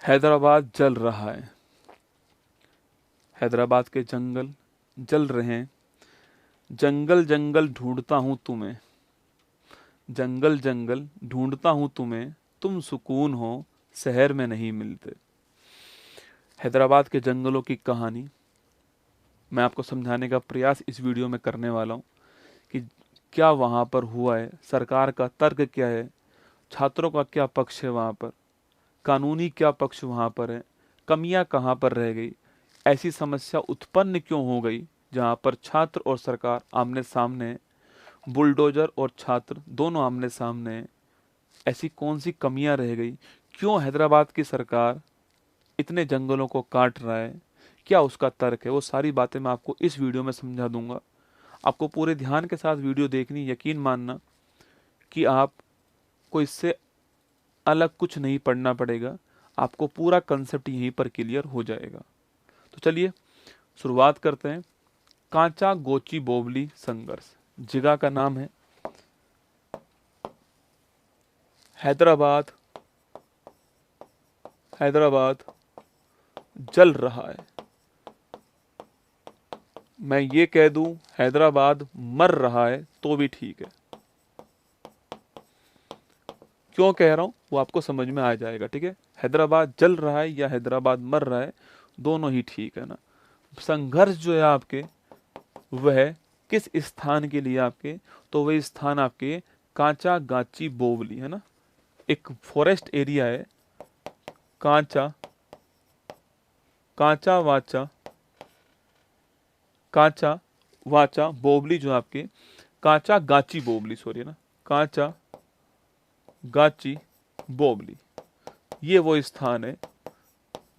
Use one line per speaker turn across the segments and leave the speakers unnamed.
हैदराबाद जल रहा है। हैदराबाद के जंगल जल रहे हैं। जंगल जंगल ढूंढता हूँ तुम्हें, जंगल जंगल ढूंढता हूँ तुम्हें, तुम सुकून हो शहर में नहीं मिलते। हैदराबाद के जंगलों की कहानी मैं आपको समझाने का प्रयास इस वीडियो में करने वाला हूँ कि क्या वहाँ पर हुआ है, सरकार का तर्क क्या है, छात्रों का क्या पक्ष है वहाँ पर, कानूनी क्या पक्ष वहाँ पर है, कमियां कहाँ पर रह गई, ऐसी समस्या उत्पन्न क्यों हो गई जहाँ पर छात्र और सरकार आमने सामने हैं, बुलडोजर और छात्र दोनों आमने सामने हैं। ऐसी कौन सी कमियां रह गई, क्यों हैदराबाद की सरकार इतने जंगलों को काट रहा है, क्या उसका तर्क है, वो सारी बातें मैं आपको इस वीडियो में समझा दूंगा। आपको पूरे ध्यान के साथ वीडियो देखनी, यकीन मानना कि आपको इससे अलग कुछ नहीं पढ़ना पड़ेगा, आपको पूरा कंसेप्ट यहीं पर क्लियर हो जाएगा। तो चलिए शुरुआत करते हैं। कांचा गोची बोबली संघर्ष, जगह का नाम है हैदराबाद। हैदराबाद जल रहा है। मैं ये कह दूं हैदराबाद मर रहा है तो भी ठीक है। क्यों कह रहा हूं वो आपको समझ में आ जाएगा, ठीक है। हैदराबाद जल रहा है या हैदराबाद मर रहा है, दोनों ही ठीक है ना। संघर्ष जो है आपके वह किस स्थान के लिए आपके, तो वह स्थान आपके कांचा गाची बोवली है ना, एक फॉरेस्ट एरिया है। कांचा कांचा वाचा कांचा वाचा बोबली जो आपके कांचा गाची बोबली, सॉरी ना, कांचा गाची बोबली, ये वो स्थान है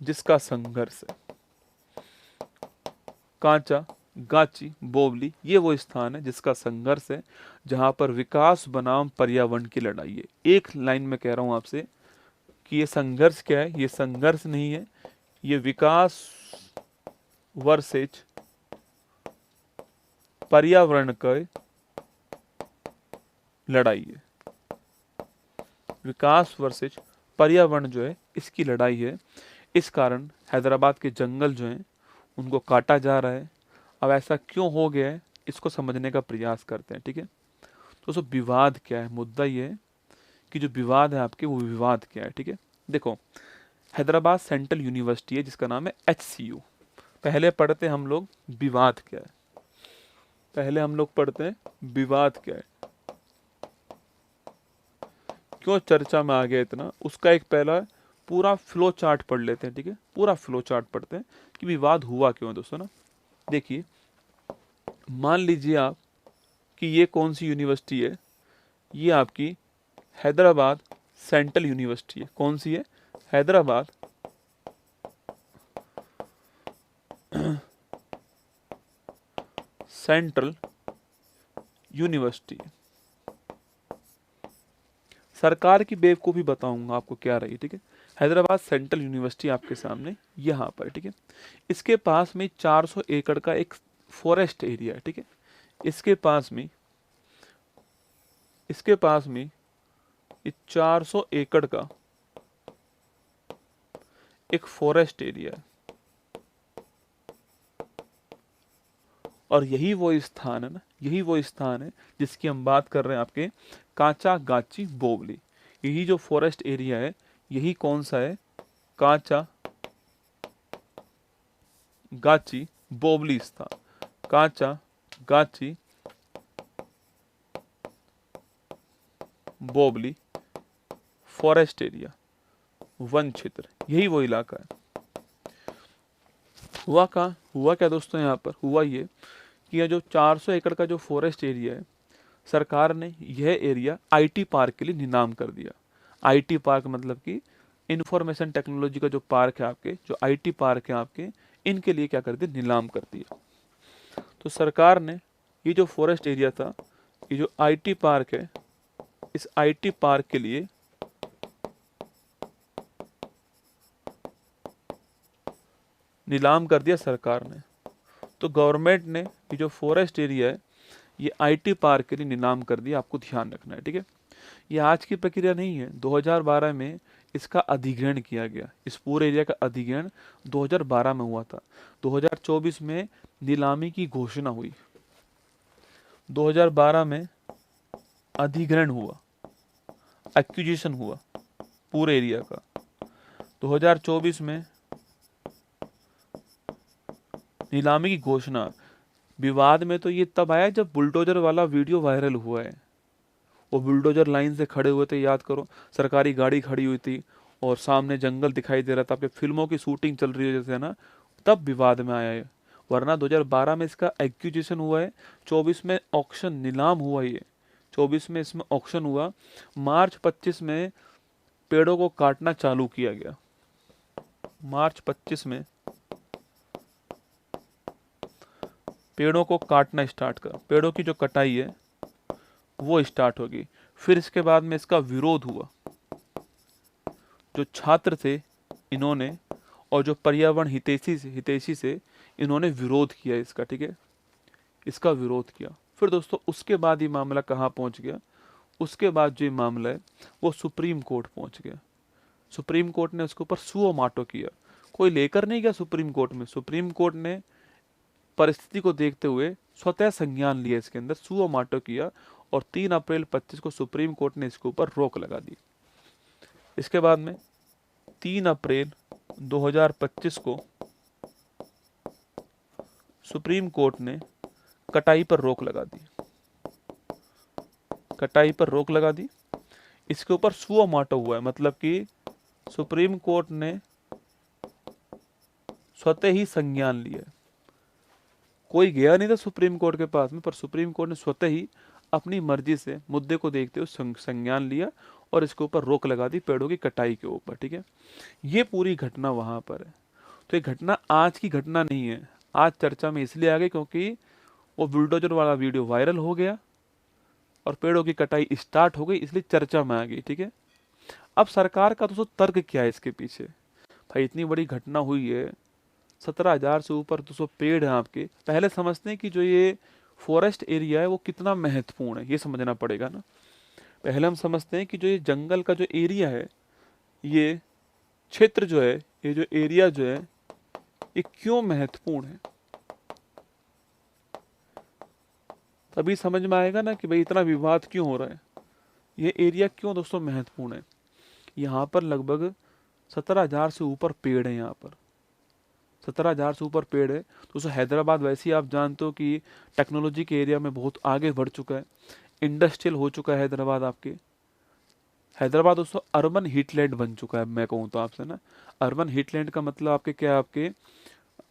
जिसका संघर्ष है। कांचा गाची बोबली ये वो स्थान है जिसका संघर्ष है, जहां पर विकास बनाम पर्यावरण की लड़ाई है। एक लाइन में कह रहा हूं आपसे कि ये संघर्ष क्या है, ये संघर्ष नहीं है, ये विकास वर्सेज पर्यावरण की लड़ाई है। विकास वर्सेज पर्यावरण जो है इसकी लड़ाई है। इस कारण हैदराबाद के जंगल जो हैं उनको काटा जा रहा है। अब ऐसा क्यों हो गया है इसको समझने का प्रयास करते हैं, ठीक है। तो दोस्तों विवाद क्या है, मुद्दा ये है कि जो विवाद है आपके वो विवाद क्या है, ठीक है। देखो हैदराबाद सेंट्रल यूनिवर्सिटी है जिसका नाम है HCU। पहले पढ़ते हम लोग विवाद क्या है, पहले हम लोग पढ़ते हैं विवाद क्या है। क्यों चर्चा में आ गया इतना, उसका एक पहला पूरा फ्लो चार्ट पढ़ लेते हैं, ठीक है। पूरा फ्लो चार्ट पढ़ते हैं कि विवाद हुआ क्यों है दोस्तों ना। देखिए मान लीजिए आप कि ये कौन सी यूनिवर्सिटी है, ये आपकी हैदराबाद सेंट्रल यूनिवर्सिटी है। कौन सी है, हैदराबाद सेंट्रल यूनिवर्सिटी। सरकार की बेवकूफ़ी बताऊंगा आपको क्या रही, ठीक है। हैदराबाद सेंट्रल यूनिवर्सिटी आपके सामने यहाँ पर, ठीक है। इसके पास में 400 एकड़ का एक फॉरेस्ट एरिया है, ठीक है। इसके पास में ये 400 एकड़ का एक फॉरेस्ट एरिया है। और यही वो स्थान है ना, यही वो स्थान है जिसकी हम बात कर रहे हैं आपके कांचा गाची बोवली। यही जो फॉरेस्ट एरिया है यही कौन सा है, कांचा गाची बोवली स्थान, कांचा गाची बोवली फॉरेस्ट एरिया, वन क्षेत्र, यही वो इलाका है। हुआ क्या दोस्तों, यहाँ पर हुआ ये कि यह जो 400 एकड़ का जो फॉरेस्ट एरिया है, सरकार ने यह एरिया IT पार्क के लिए नीलाम कर दिया। IT पार्क मतलब कि इंफॉर्मेशन टेक्नोलॉजी का जो पार्क है आपके, जो IT पार्क है आपके, इनके लिए क्या कर दिया, नीलाम कर दिया। तो सरकार ने ये जो फॉरेस्ट एरिया था, ये जो IT पार्क है, इस IT पार्क के लिए नीलाम कर दिया सरकार ने। तो गवर्नमेंट ने ये जो फॉरेस्ट एरिया है ये IT पार्क के लिए नीलाम कर दिया, आपको ध्यान रखना है, ठीक है। ये आज की प्रक्रिया नहीं है, 2012 में इसका अधिग्रहण किया गया। इस पूरे एरिया का अधिग्रहण 2012 में हुआ था। 2024 में नीलामी की घोषणा हुई। 2012 में अधिग्रहण हुआ, एक्विजिशन हुआ पूरे एरिया का। 2024 में नीलामी की घोषणा। विवाद में तो ये तब आया जब बुलडोजर वाला वीडियो वायरल हुआ है। वो बुलडोजर लाइन से खड़े हुए थे, याद करो, सरकारी गाड़ी खड़ी हुई थी और सामने जंगल दिखाई दे रहा था, आपके फिल्मों की शूटिंग चल रही है जैसे, है ना, तब विवाद में आया है। वरना 2012 में इसका एक्विजिशन हुआ है, 24 में ऑक्शन नीलाम हुआ ये, 24 में इसमें ऑक्शन हुआ, मार्च 25 में पेड़ों को काटना चालू किया गया। मार्च 25 में पेड़ों को काटना स्टार्ट कर, पेड़ों की जो कटाई है वो स्टार्ट होगी। फिर इसके बाद में इसका विरोध हुआ। जो छात्र थे इन्होंने, और जो पर्यावरण हितैषी से इन्होंने विरोध किया इसका, ठीक है, इसका विरोध किया। फिर दोस्तों उसके बाद ये मामला कहाँ पहुंच गया? उसके बाद जो ये मामला है वो सुप्रीम कोर्ट पहुंच गया। सुप्रीम कोर्ट ने उसके ऊपर सुओ माटो किया। कोई लेकर नहीं गया सुप्रीम कोर्ट में, सुप्रीम कोर्ट ने परिस्थिति को देखते हुए स्वतः संज्ञान लिया, इसके अंदर सुओ माटो किया, और 3 अप्रैल 25 को सुप्रीम कोर्ट ने इसके ऊपर रोक लगा दी। इसके बाद में 3 अप्रैल 2025 को सुप्रीम कोर्ट ने कटाई पर रोक लगा दी, कटाई पर रोक लगा दी। इसके ऊपर सुओ माटो हुआ है, मतलब कि सुप्रीम कोर्ट ने स्वतः ही संज्ञान लिया। कोई गया नहीं था सुप्रीम कोर्ट के पास में, पर सुप्रीम कोर्ट ने स्वतः ही अपनी मर्जी से मुद्दे को देखते हुए संज्ञान लिया और इसके ऊपर रोक लगा दी पेड़ों की कटाई के ऊपर, ठीक है। ये पूरी घटना वहां पर है। तो ये घटना आज की घटना नहीं है, आज चर्चा में इसलिए आ गई क्योंकि वो बुलडोजर वाला वीडियो वायरल हो गया और पेड़ों की कटाई स्टार्ट हो गई, इसलिए चर्चा में आ गई, ठीक है। अब सरकार का तो तर्क क्या है इसके पीछे? भाई इतनी बड़ी घटना हुई है, 17,000 से ऊपर 200 पेड़ हैं आपके। पहले समझते हैं कि जो ये फॉरेस्ट एरिया है वो कितना महत्वपूर्ण है, ये समझना पड़ेगा ना। पहले हम समझते हैं कि जो ये जंगल का जो एरिया है, ये क्षेत्र जो है, ये जो एरिया जो है, ये क्यों महत्वपूर्ण है। तभी समझ में आएगा ना कि भाई इतना विवाद क्यों हो रहा है, ये एरिया क्यों दोस्तों महत्वपूर्ण है। यहाँ पर लगभग 17,000 से ऊपर पेड़ है, यहाँ पर 17,000 से ऊपर पेड़ है। दोस्तों हैदराबाद वैसे ही आप जानते हो कि टेक्नोलॉजी के एरिया में बहुत आगे बढ़ चुका है, इंडस्ट्रियल हो चुका है हैदराबाद आपके। हैदराबाद दोस्तों अर्बन हीटलैंड बन चुका है, मैं कहूँ तो आपसे ना। अर्बन हीटलैंड का मतलब आपके क्या है, आपके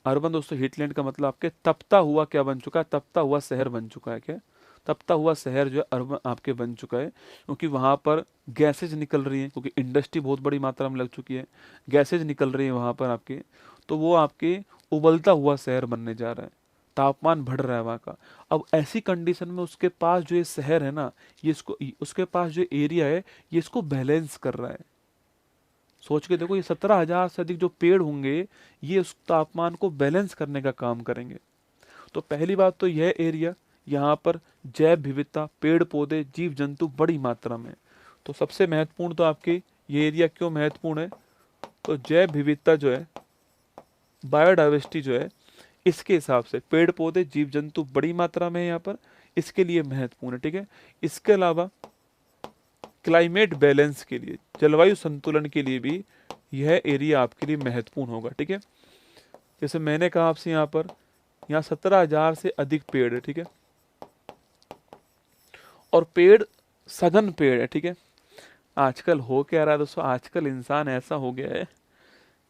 अर्बन दोस्तों हीटलैंड का मतलब आपके तपता हुआ क्या बन चुका है, तपता हुआ शहर बन चुका है। क्या? तपता हुआ शहर जो है अर्बन आपके बन चुका है, क्योंकि वहाँ पर गैसेज निकल रही हैं, क्योंकि इंडस्ट्री बहुत बड़ी मात्रा में लग चुकी है, गैसेज निकल रही है वहाँ पर आपके। तो वो आपके उबलता हुआ शहर बनने जा रहा है, तापमान बढ़ रहा है वहाँ का। अब ऐसी कंडीशन में उसके पास जो ये शहर है ना, ये इसको, उसके पास जो एरिया है ये इसको बैलेंस कर रहा है। सोच के देखो, ये 17,000 से अधिक जो पेड़ होंगे ये उस तापमान को बैलेंस करने का काम करेंगे। तो पहली बात तो यह एरिया, यहाँ पर जैव विविधता, पेड़ पौधे, जीव जंतु बड़ी मात्रा में। तो सबसे महत्वपूर्ण तो आपके ये एरिया क्यों महत्वपूर्ण है, तो जैव विविधता जो है, बायोडाइवर्सिटी जो है, इसके हिसाब से पेड़ पौधे जीव जंतु बड़ी मात्रा में है यहाँ पर, इसके लिए महत्वपूर्ण है, ठीक है। इसके अलावा क्लाइमेट बैलेंस के लिए, जलवायु संतुलन के लिए भी यह एरिया आपके लिए महत्वपूर्ण होगा, ठीक है। जैसे मैंने कहा आपसे, यहाँ पर यहाँ 17,000 से अधिक पेड़ है, ठीक है, और पेड़ सघन पेड़ है, ठीक है। आजकल हो क्या रहा है दोस्तों, आजकल इंसान ऐसा हो गया है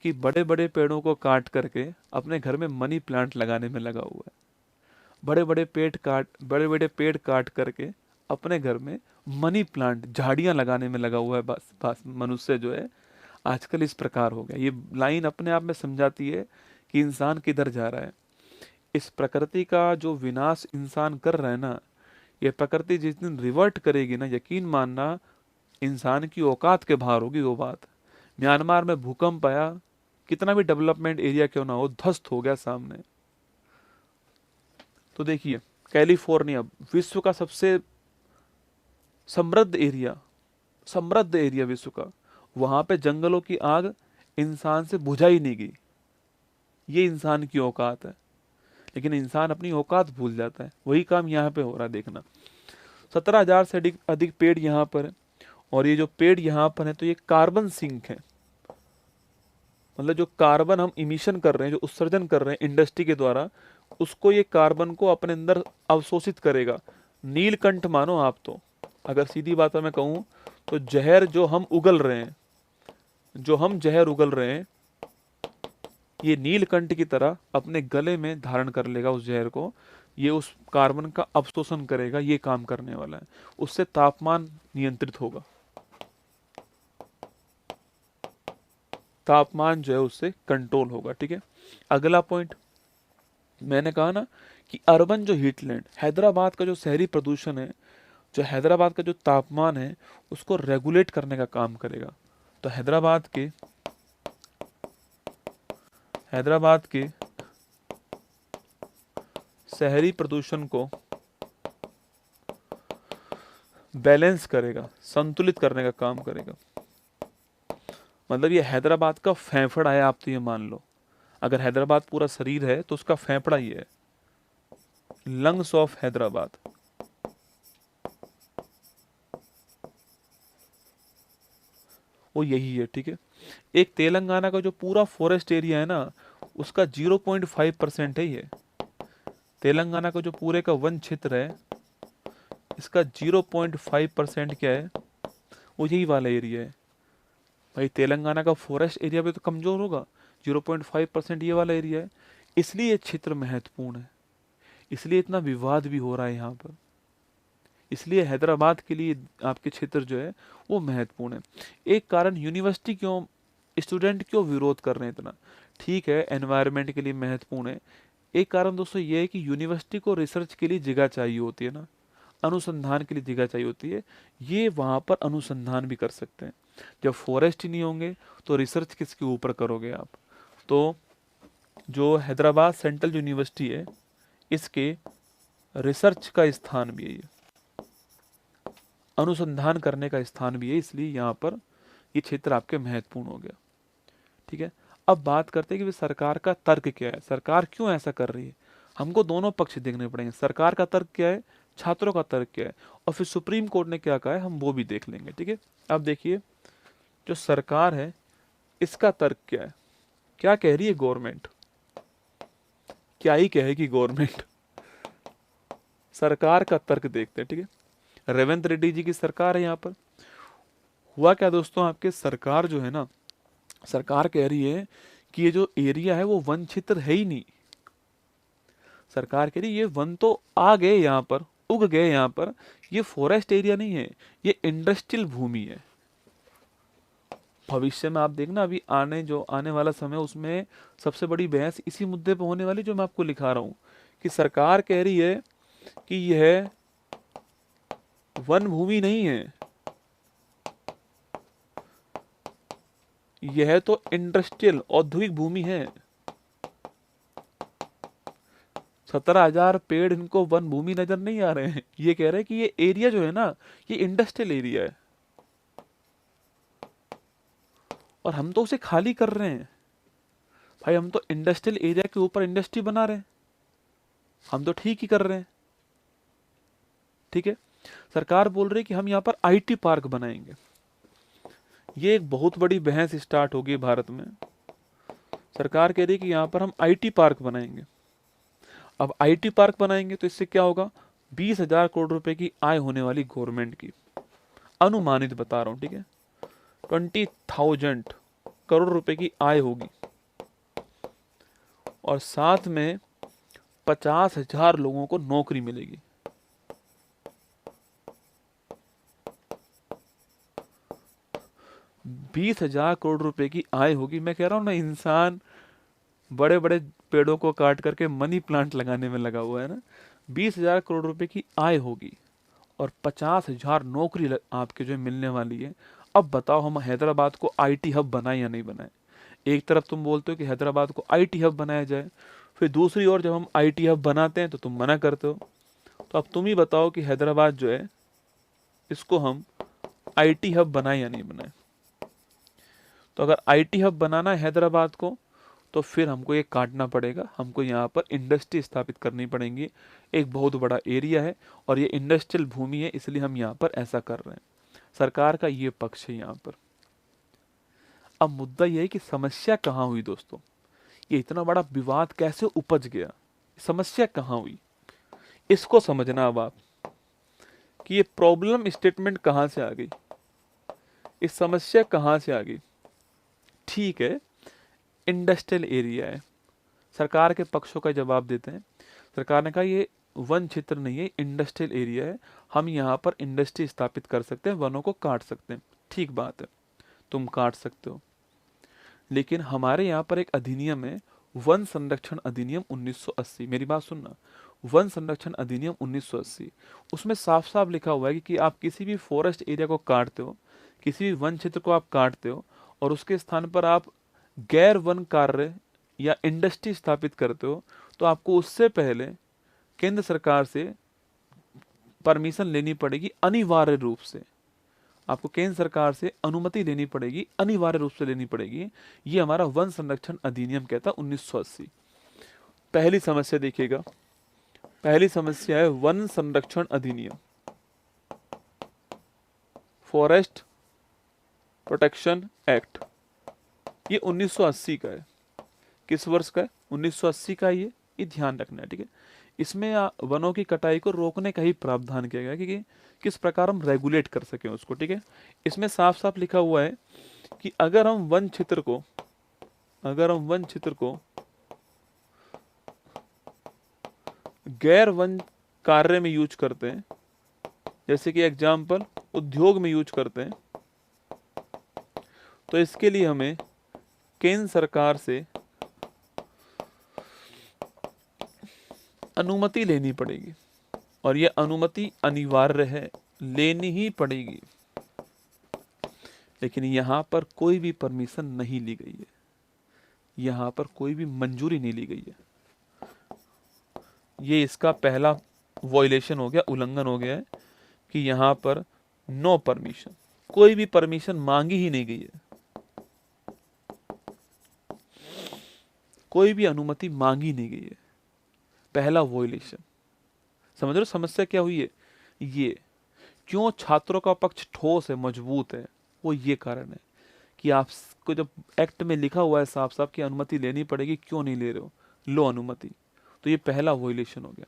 कि बड़े बड़े पेड़ों को काट करके अपने घर में मनी प्लांट लगाने में लगा हुआ है। बड़े बड़े पेड़ काट करके अपने घर में मनी प्लांट, झाड़ियां लगाने में लगा हुआ है। बस बस मनुष्य जो है आजकल इस प्रकार हो गया। ये लाइन अपने आप में समझाती है कि इंसान किधर जा रहा है। इस प्रकृति का जो विनाश इंसान कर रहा है ना, ये प्रकृति जिस दिन रिवर्ट करेगी ना, यकीन मानना इंसान की औकात के बाहर होगी वो बात। म्यांमार में भूकंप आया, कितना भी डेवलपमेंट एरिया क्यों ना हो, ध्वस्त हो गया सामने। तो देखिए कैलिफोर्निया विश्व का सबसे समृद्ध एरिया विश्व का, वहां पे जंगलों की आग इंसान से बुझा ही नहीं गई। ये इंसान की औकात है। लेकिन इंसान अपनी औकात भूल जाता है। वही काम यहाँ पे हो रहा है, देखना। 17,000 से अधिक अधिक पेड़ यहाँ पर है। और ये जो पेड़ यहाँ पर है तो ये कार्बन सिंक है। मतलब जो कार्बन हम इमिशन कर रहे हैं, जो उत्सर्जन कर रहे हैं इंडस्ट्री के द्वारा, उसको ये कार्बन को अपने अंदर अवशोषित करेगा। नीलकंठ मानो आप तो, अगर सीधी बात में कहूँ तो जहर जो हम उगल रहे हैं, जो हम जहर उगल रहे हैं, ये नीलकंठ की तरह अपने गले में धारण कर लेगा उस जहर को। ये उस कार्बन का अवशोषण करेगा, ये काम करने वाला है। उससे तापमान नियंत्रित होगा, तापमान जो है उससे कंट्रोल होगा। ठीक है, अगला पॉइंट मैंने कहा ना कि अर्बन जो हीटलैंड, हैदराबाद का जो शहरी प्रदूषण है, जो हैदराबाद का जो तापमान है उसको रेगुलेट करने का काम करेगा। तो हैदराबाद के शहरी प्रदूषण को बैलेंस करेगा, संतुलित करने का काम करेगा। मतलब ये हैदराबाद का फेफड़ा है, आप तो ये मान लो। अगर हैदराबाद पूरा शरीर है तो उसका फेफड़ा ये है, लंग्स ऑफ हैदराबाद। वो यही है। ठीक है, एक तेलंगाना का जो पूरा फॉरेस्ट एरिया है ना, उसका 0.5% है ये। तेलंगाना का जो पूरे का वन क्षेत्र है, इसका 0.5% क्या है, वो यही वाला एरिया है। भाई तेलंगाना का फॉरेस्ट एरिया भी तो कमजोर होगा, 0.5% ये वाला एरिया है। इसलिए ये क्षेत्र महत्वपूर्ण है, इसलिए इतना विवाद भी हो रहा है यहाँ पर। इसलिए हैदराबाद के लिए आपके क्षेत्र जो है वो महत्वपूर्ण है। एक कारण यूनिवर्सिटी क्यों, स्टूडेंट क्यों विरोध कर रहे हैं इतना, ठीक है एनवायरनमेंट के लिए महत्वपूर्ण है। एक कारण दोस्तों ये है कि यूनिवर्सिटी को रिसर्च के लिए जगह चाहिए होती है ना, अनुसंधान के लिए जगह चाहिए होती है। ये वहाँ पर अनुसंधान भी कर सकते हैं। जब फॉरेस्ट ही नहीं होंगे तो रिसर्च किसके ऊपर करोगे आप। तो जो हैदराबाद सेंट्रल यूनिवर्सिटी है, इसके रिसर्च का स्थान भी है ये, अनुसंधान करने का स्थान भी है, इसलिए यहाँ पर ये क्षेत्र आपके महत्वपूर्ण हो गया। ठीक है, अब बात करते हैं कि सरकार का तर्क क्या है, सरकार क्यों ऐसा कर रही है। हमको दोनों पक्ष देखने पड़ेंगे, सरकार का तर्क क्या है, छात्रों का तर्क क्या है, और फिर सुप्रीम कोर्ट ने क्या कहा है हम वो भी देख लेंगे। ठीक है, अब देखिए जो सरकार है इसका तर्क क्या है, क्या कह रही है गवर्नमेंट, क्या ही कहेगी गवर्नमेंट। सरकार का तर्क देखते हैं। ठीक है, रेवंत रेड्डी जी की सरकार है यहाँ पर। हुआ क्या दोस्तों, आपके सरकार जो है ना, सरकार कह रही है कि ये जो एरिया है वो वन क्षेत्र है ही नहीं। सरकार कह रही है ये वन तो आ गए यहाँ पर, उग गए यहाँ पर, ये फॉरेस्ट एरिया नहीं है, ये इंडस्ट्रियल भूमि है। भविष्य में आप देखना, अभी आने वाला समय, उसमें सबसे बड़ी बहस इसी मुद्दे पे होने वाली जो मैं आपको लिखा रहा हूँ, कि सरकार कह रही है कि यह वन भूमि नहीं है, यह तो इंडस्ट्रियल औद्योगिक भूमि है। 17,000 पेड़ इनको वन भूमि नजर नहीं आ रहे हैं, ये कह रहे हैं कि ये एरिया जो है ना ये इंडस्ट्रियल एरिया है, और हम तो उसे खाली कर रहे हैं। भाई हम तो इंडस्ट्रियल एरिया के ऊपर इंडस्ट्री बना रहे हैं, हम तो ठीक ही कर रहे हैं। ठीक है, सरकार बोल रही है कि हम यहाँ पर आईटी पार्क बनाएंगे। ये एक बहुत बड़ी बहस स्टार्ट होगी भारत में। सरकार कह रही है कि यहाँ पर हम आईटी पार्क बनाएंगे। अब आईटी पार्क बनाएंगे तो इससे क्या होगा, 20,000 करोड़ रुपए की आय होने वाली गवर्नमेंट की, अनुमानित बता रहा हूँ। ठीक है, 20,000 करोड़ रुपए की आय होगी, और साथ में 50,000 लोगों को नौकरी मिलेगी। बीस हजार करोड़ रुपए की आय होगी। मैं कह रहा हूं ना, इंसान बड़े बड़े पेड़ों को काट करके मनी प्लांट लगाने में लगा हुआ है ना। 20,000 करोड़ रुपए की आय होगी और 50,000 नौकरी आपके जो मिलने वाली है। अब बताओ हम हैदराबाद को आईटी हब बनाए या नहीं बनाए। एक तरफ तुम बोलते हो कि हैदराबाद को आईटी हब बनाया जाए, फिर दूसरी ओर जब हम आईटी हब बनाते हैं तो तुम मना करते हो। तो अब तुम ही बताओ कि हैदराबाद जो है इसको हम आईटी हब बनाए या नहीं बनाए। तो अगर आईटी हब बनाना है हैदराबाद को, तो फिर हमको ये काटना पड़ेगा, हमको यहाँ पर इंडस्ट्री स्थापित करनी पड़ेंगी। एक बहुत बड़ा एरिया है और ये इंडस्ट्रियल भूमि है, इसलिए हम यहाँ पर ऐसा कर रहे हैं। सरकार का ये पक्ष है यहाँ पर। अब मुद्दा ये है कि समस्या कहाँ हुई दोस्तों, ये इतना बड़ा विवाद कैसे उपज गया, समस्या कहाँ हुई, इसको समझना अब आप, कि ये प्रॉब्लम स्टेटमेंट कहाँ से आ गई, इस समस्या कहाँ से आ गई। ठीक है, इंडस्ट्रियल एरिया है, सरकार के पक्षों का जवाब देते हैं। सरकार ने कहा ये वन क्षेत्र नहीं है, इंडस्ट्रियल एरिया है, हम यहाँ पर इंडस्ट्री स्थापित कर सकते हैं, वनों को काट सकते हैं। ठीक बात है, तुम काट सकते हो, लेकिन हमारे यहाँ पर एक अधिनियम है, वन संरक्षण अधिनियम 1980। मेरी बात सुनना, वन संरक्षण अधिनियम 1980, उसमें साफ साफ लिखा हुआ है कि आप किसी भी फॉरेस्ट एरिया को काटते हो, किसी भी वन क्षेत्र को आप काटते हो और उसके स्थान पर आप गैर वन कार्य या इंडस्ट्री स्थापित करते हो, तो आपको उससे पहले केंद्र सरकार से परमिशन लेनी पड़ेगी, अनिवार्य रूप से आपको केंद्र सरकार से अनुमति लेनी पड़ेगी, अनिवार्य रूप से लेनी पड़ेगी। ये हमारा वन संरक्षण अधिनियम कहता है 1980। पहली समस्या देखिएगा, पहली समस्या है वन संरक्षण अधिनियम, फॉरेस्ट प्रोटेक्शन एक्ट, ये 1980 का है। किस वर्ष का है? 1980 का है ये ध्यान रखना है, ठीक है। इसमें वनों की कटाई को रोकने का ही प्रावधान किया गया कि किस प्रकार हम रेगुलेट कर सकें उसको, ठीक है। इसमें साफ साफ लिखा हुआ है कि अगर हम वन क्षेत्र को गैर वन कार्य में यूज करते हैं, जैसे कि एग्जाम्पल उद्योग में यूज करते हैं, तो इसके लिए हमें केंद्र सरकार से अनुमति लेनी पड़ेगी और यह अनुमति अनिवार्य है, लेनी ही पड़ेगी। लेकिन यहाँ पर कोई भी परमिशन नहीं ली गई है, यहाँ पर कोई भी मंजूरी नहीं ली गई है। ये इसका पहला वॉयलेशन हो गया, उल्लंघन हो गया है कि यहाँ पर नो परमिशन, कोई भी परमिशन मांगी ही नहीं गई है, कोई भी अनुमति मांगी नहीं गई है। पहला वॉयलेशन। समझ रहे हो समस्या क्या हुई है? ये क्यों छात्रों का पक्ष ठोस है, मजबूत है, वो ये कारण है कि आपको जब एक्ट में लिखा हुआ है साफ साफ कि अनुमति लेनी पड़ेगी, क्यों नहीं ले रहे हो, लो अनुमति। तो ये पहला वॉयलेशन हो गया।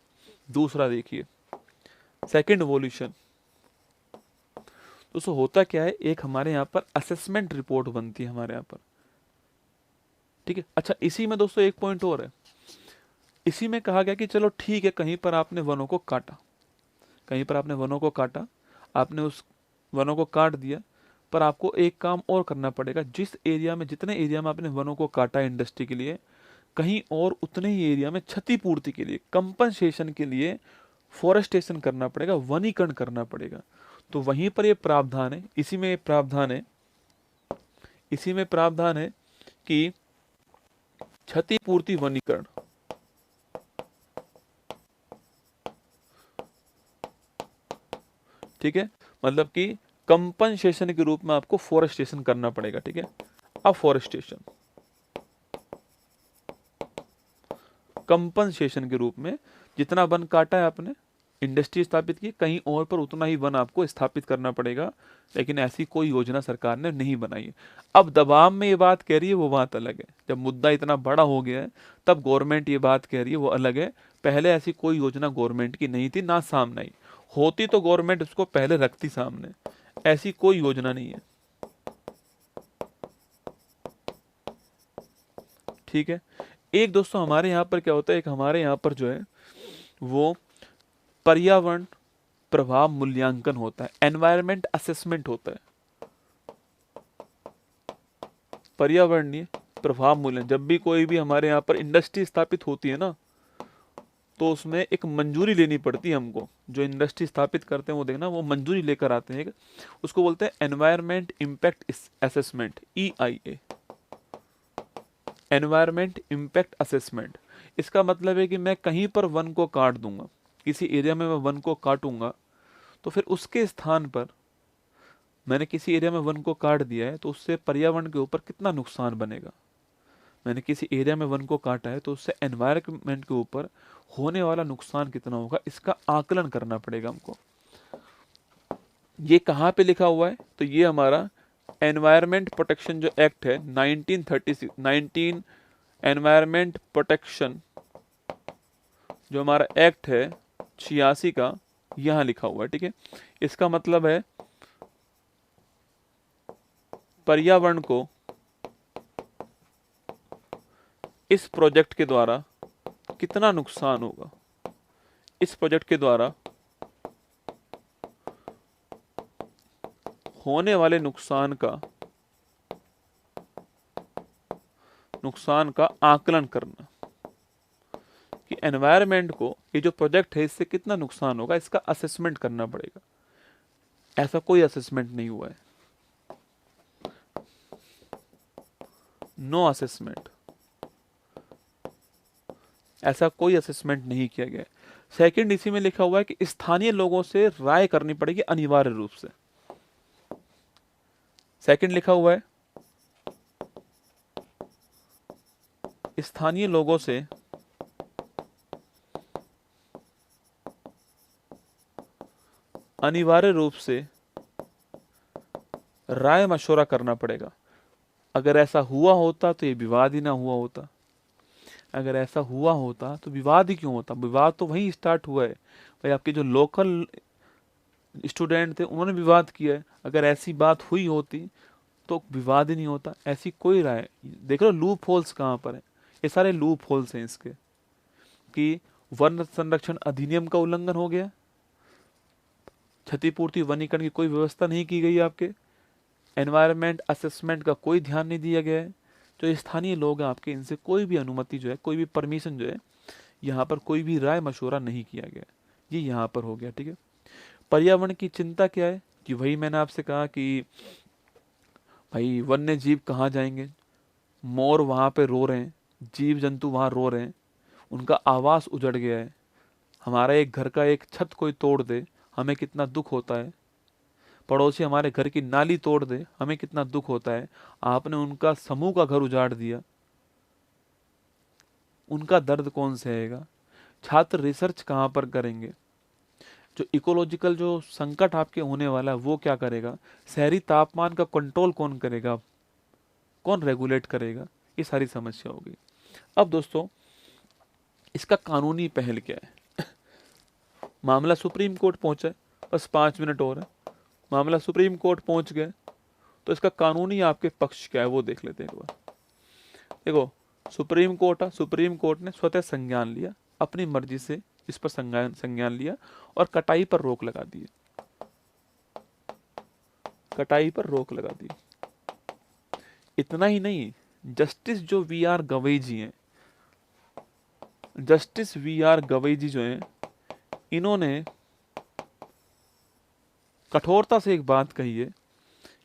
दूसरा देखिए, सेकंड वॉयलेशन। दोस्तों होता क्या है, एक हमारे यहाँ पर असेसमेंट रिपोर्ट बनती है हमारे यहाँ पर, ठीक है। अच्छा, इसी में दोस्तों एक पॉइंट और है, इसी में कहा गया कि चलो ठीक है, कहीं पर आपने वनों को काटा, कहीं पर आपने वनों को काटा, आपने उस वनों को काट दिया, पर आपको एक काम और करना पड़ेगा। जिस एरिया में, जितने एरिया में आपने वनों को काटा इंडस्ट्री के लिए, कहीं और उतने ही एरिया में क्षतिपूर्ति के लिए, कंपनसेशन के लिए फॉरेस्टेशन करना पड़ेगा, वनीकरण करना पड़ेगा। तो वहीं पर ये प्रावधान है, इसी में प्रावधान है कि क्षतिपूर्ति वनीकरण, ठीक है, मतलब कि कंपनसेशन के रूप में आपको फॉरेस्टेशन करना पड़ेगा, ठीक है। अब फॉरेस्टेशन कंपनसेशन के रूप में, जितना वन काटा है आपने, इंडस्ट्री स्थापित की, कहीं और पर उतना ही वन आपको स्थापित करना पड़ेगा। लेकिन ऐसी कोई योजना सरकार ने नहीं बनाई है। अब दबाव में ये बात कह रही है, वो बात अलग है। जब मुद्दा इतना बड़ा हो गया है, तब गवर्नमेंट ये बात कह रही है, वो अलग है। पहले ऐसी कोई योजना गवर्नमेंट की नहीं थी, ना सामने आई। होती तो गवर्नमेंट उसको पहले रखती सामने, ऐसी कोई योजना नहीं है, ठीक है। एक दोस्तों हमारे यहाँ पर क्या होता है, एक हमारे यहाँ पर जो है वो पर्यावरण प्रभाव मूल्यांकन होता है, एनवायरमेंट असेसमेंट होता है। पर्यावरणीय प्रभाव मूल्यांकन, जब भी कोई भी हमारे यहाँ पर इंडस्ट्री स्थापित होती है ना, तो उसमें एक मंजूरी लेनी पड़ती है हमको। जो इंडस्ट्री स्थापित करते हैं वो देखना, वो मंजूरी लेकर आते हैं, उसको बोलते हैं environment impact assessment, EIA, environment impact assessment. इसका मतलब है कि मैं कहीं पर वन को काट दूंगा, किसी एरिया में मैं वन को काटूंगा, तो फिर उसके स्थान पर मैंने किसी एरिया में वन को काट दिया है तो उससे पर्यावरण के ऊपर कितना नुकसान बनेगा। मैंने किसी एरिया में वन को काटा है तो उससे एनवायरनमेंट के ऊपर होने वाला नुकसान कितना होगा, इसका आकलन करना पड़ेगा हमको। ये कहाँ पे लिखा हुआ है, तो ये हमारा एनवायरनमेंट प्रोटेक्शन जो एक्ट है 1936, 19 एनवायरनमेंट प्रोटेक्शन जो हमारा एक्ट है 86 का, यहाँ लिखा हुआ है। ठीक है, इसका मतलब है पर्यावरण को इस प्रोजेक्ट के द्वारा कितना नुकसान होगा, इस प्रोजेक्ट के द्वारा होने वाले नुकसान का आकलन करना, कि एनवायरनमेंट को ये जो प्रोजेक्ट है इससे कितना नुकसान होगा, इसका असेसमेंट करना पड़ेगा। ऐसा कोई असेसमेंट नहीं हुआ है, नो असेसमेंट, ऐसा कोई असेसमेंट नहीं किया गया। सेकंड, इसी में लिखा हुआ है कि स्थानीय लोगों से राय करनी पड़ेगी अनिवार्य रूप से। सेकंड लिखा हुआ है स्थानीय लोगों से अनिवार्य रूप से राय मशवरा करना पड़ेगा। अगर ऐसा हुआ होता तो ये विवाद ही ना हुआ होता। अगर ऐसा हुआ होता तो विवाद ही क्यों होता, विवाद तो वहीं स्टार्ट हुआ है भाई, आपके जो लोकल स्टूडेंट थे उन्होंने विवाद किया है। अगर ऐसी बात हुई होती तो विवाद ही नहीं होता। ऐसी कोई राय, देख लो लूप होल्स कहाँ पर है, ये सारे लूप होल्स हैं इसके, कि वन संरक्षण अधिनियम का उल्लंघन हो गया, क्षतिपूर्ति वनीकरण की कोई व्यवस्था नहीं की गई, आपके एनवायरनमेंट असेसमेंट का कोई ध्यान नहीं दिया गया है, जो स्थानीय लोग हैं आपके इनसे कोई भी अनुमति जो है, कोई भी परमिशन जो है, यहाँ पर कोई भी राय मशवरा नहीं किया गया, ये यहाँ पर हो गया। ठीक है, पर्यावरण की चिंता क्या है, कि वही मैंने आपसे कहा कि भाई वन्य जीव कहाँ जाएंगे, मोर वहाँ पे रो रहे हैं, जीव जंतु वहाँ रो रहे हैं, उनका आवास उजड़ गया है। हमारा एक घर का एक छत कोई तोड़ दे हमें कितना दुख होता है, पड़ोसी हमारे घर की नाली तोड़ दे हमें कितना दुख होता है। आपने उनका समूह का घर उजाड़ दिया, उनका दर्द कौन सहेगा। छात्र रिसर्च कहाँ पर करेंगे, जो इकोलॉजिकल जो संकट आपके होने वाला है वो क्या करेगा, शहरी तापमान का कंट्रोल कौन करेगा, कौन रेगुलेट करेगा, ये सारी समस्या होगी। अब दोस्तों इसका कानूनी पहल क्या है। मामला सुप्रीम कोर्ट पहुंचा है, बस 5 मिनट और है, मामला सुप्रीम कोर्ट पहुंच गए, तो इसका कानूनी आपके पक्ष क्या है वो देख लेते हैं एक बार। देखो सुप्रीम कोर्ट ने स्वतः संज्ञान लिया, अपनी मर्जी से इस पर संज्ञान लिया और कटाई पर रोक लगा दी, कटाई पर रोक लगा दी। इतना ही नहीं, जस्टिस जो वी.आर. गवई जी हैं, जस्टिस वी.आर. गवई जी जो हैं, इन्होंने कठोरता से एक बात कही है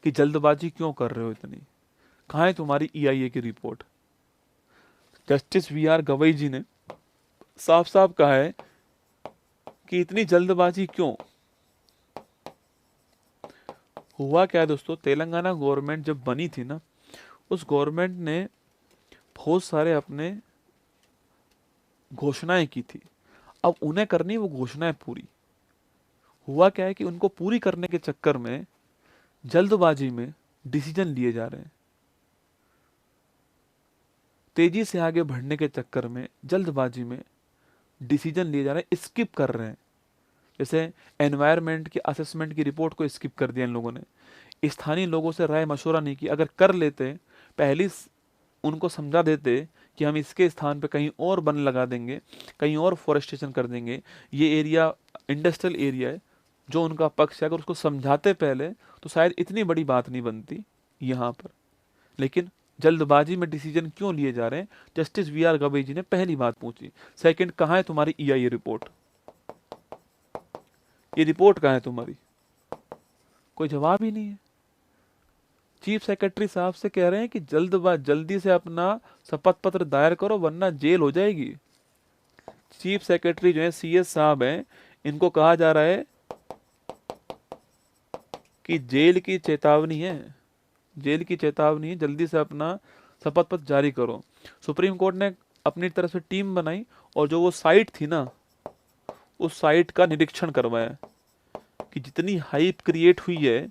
कि जल्दबाजी क्यों कर रहे हो इतनी, कहाँ है तुम्हारी EIA की report. Justice V R. Gavai ji ने साफ साफ कहा है कि इतनी जल्दबाजी क्यों। हुआ क्या है दोस्तों, तेलंगाना गवर्नमेंट जब बनी थी ना, उस गवर्नमेंट ने बहुत सारे अपने घोषणाएं की थी, अब उन्हें करनी वो घोषणाएं पूरी। हुआ क्या है कि उनको पूरी करने के चक्कर में जल्दबाजी में डिसीजन लिए जा रहे हैं, तेजी से आगे बढ़ने के चक्कर में जल्दबाजी में डिसीजन लिए जा रहे हैं, स्किप कर रहे हैं। जैसे एनवायरनमेंट की असेसमेंट की रिपोर्ट को स्किप कर दिया इन लोगों ने, स्थानीय लोगों से राय मशवरा नहीं की। अगर कर लेते, पहले उनको समझा देते कि हम इसके स्थान पे कहीं और वन लगा देंगे, कहीं और फॉरेस्टेशन कर देंगे, ये एरिया इंडस्ट्रियल एरिया है, जो उनका पक्ष है, अगर उसको समझाते पहले तो शायद इतनी बड़ी बात नहीं बनती यहाँ पर। लेकिन जल्दबाजी में डिसीजन क्यों लिए जा रहे हैं, जस्टिस वी.आर. गवई जी ने पहली बात पूछी। सेकंड, कहाँ है तुम्हारी EIA रिपोर्ट, ये रिपोर्ट कहाँ है तुम्हारी, कोई जवाब ही नहीं है। चीफ सेक्रेटरी साहब से कह रहे हैं कि जल्दी से अपना शपथ पत्र दायर करो वरना जेल हो जाएगी। चीफ सेक्रेटरी जो है CS साहब हैं, इनको कहा जा रहा है कि जेल की चेतावनी है, जेल की चेतावनी है, जल्दी से अपना शपथ पत्र जारी करो। सुप्रीम कोर्ट ने अपनी तरफ से टीम बनाई और जो वो साइट थी ना, उस साइट का निरीक्षण करवाया कि जितनी हाइप क्रिएट हुई है,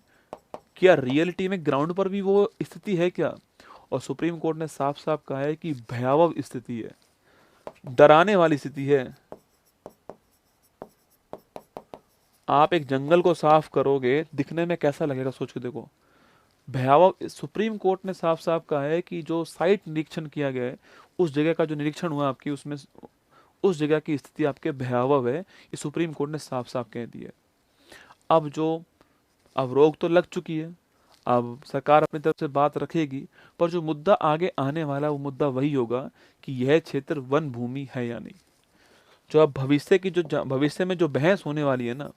क्या रियलिटी में ग्राउंड पर भी वो स्थिति है क्या। और सुप्रीम कोर्ट ने साफ साफ कहा है कि भयावह स्थिति है, डराने वाली स्थिति है। आप एक जंगल को साफ करोगे, दिखने में कैसा लगेगा, सोच के देखो। भयावह, सुप्रीम कोर्ट ने साफ साफ कहा है कि जो साइट निरीक्षण किया गया है, उस जगह का जो निरीक्षण हुआ आपकी, उसमें उस जगह की स्थिति आपके भयावह है, ये सुप्रीम कोर्ट ने साफ साफ कह दिया है। अब जो, अब रोक तो लग चुकी है, अब सरकार अपनी तरफ से बात रखेगी, पर जो मुद्दा आगे आने वाला, वो मुद्दा वही होगा कि यह क्षेत्र वन भूमि है या नहीं। जो अब भविष्य की, जो भविष्य में जो बहस होने वाली है ना,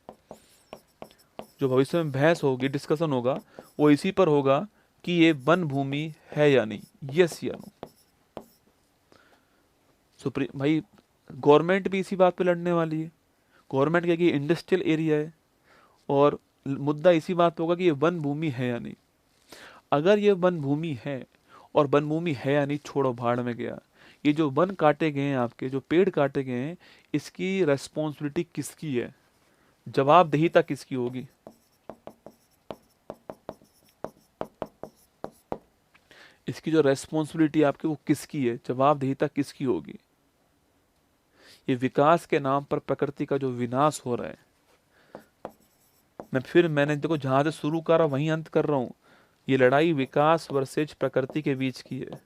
जो भविष्य में बहस होगी, डिस्कशन होगा, वो इसी पर होगा कि ये वन भूमि है या नहीं, यस या नो। सुप्रीम भाई, गवर्नमेंट भी इसी बात पे लड़ने वाली है। गवर्नमेंट कहेगी इंडस्ट्रियल एरिया है, और मुद्दा इसी बात पे होगा कि ये वन भूमि है या नहीं। अगर ये वन भूमि है, और वन भूमि है या नहीं छोड़ो, भाड़ में गया। ये जो वन काटे गए हैं आपके, जो पेड़ काटे गए हैं, इसकी रेस्पॉन्सिबिलिटी किसकी है, जवाबदेहिता किसकी होगी। इसकी जो रेस्पॉन्सिबिलिटी आपकी, वो किसकी है, जवाबदेहिता किसकी होगी। ये विकास के नाम पर प्रकृति का जो विनाश हो रहा है, मैंने देखो जहां से शुरू करा वहीं अंत कर रहा हूं। ये लड़ाई विकास वर्सेज प्रकृति के बीच की है,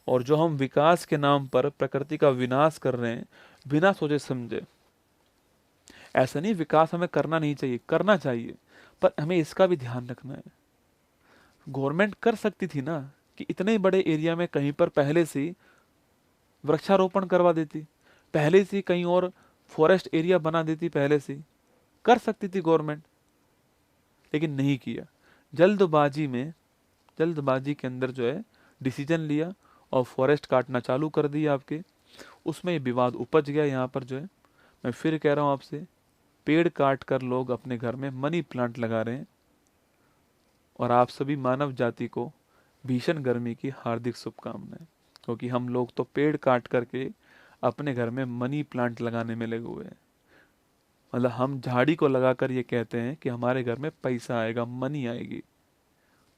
और जो हम विकास के नाम पर प्रकृति का विनाश कर रहे हैं बिना सोचे समझे। ऐसा नहीं विकास हमें करना नहीं चाहिए, करना चाहिए, पर हमें इसका भी ध्यान रखना है। गवर्नमेंट कर सकती थी ना कि इतने बड़े एरिया में कहीं पर पहले से ही वृक्षारोपण करवा देती, पहले से ही कहीं और फॉरेस्ट एरिया बना देती, पहले से ही कर सकती थी गवर्नमेंट, लेकिन नहीं किया। जल्दबाजी में, जल्दबाजी के अंदर जो है डिसीजन लिया और फॉरेस्ट काटना चालू कर दिया आपके, उसमें ये विवाद उपज गया। यहाँ पर जो है, मैं फिर कह रहा हूँ आपसे, पेड़ काट कर लोग अपने घर में मनी प्लांट लगा रहे हैं, और आप सभी मानव जाति को भीषण गर्मी की हार्दिक शुभकामनाएं, क्योंकि हम लोग तो पेड़ काट करके अपने घर में मनी प्लांट लगाने में लगे हुए हैं। मतलब हम झाड़ी को लगाकर ये कहते हैं कि हमारे घर में पैसा आएगा, मनी आएगी।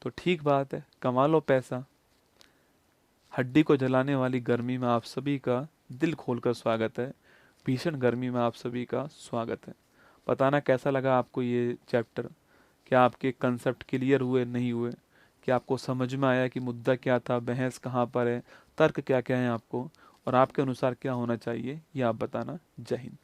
तो ठीक बात है, कमा लो पैसा। हड्डी को जलाने वाली गर्मी में आप सभी का दिल खोलकर स्वागत है, भीषण गर्मी में आप सभी का स्वागत है। बताना कैसा लगा आपको ये चैप्टर, क्या आपके कंसेप्ट क्लियर हुए, नहीं हुए, क्या आपको समझ में आया कि मुद्दा क्या था, बहस कहाँ पर है, तर्क क्या क्या है आपको, और आपके अनुसार क्या होना चाहिए, ये आप बताना। जय हिंद।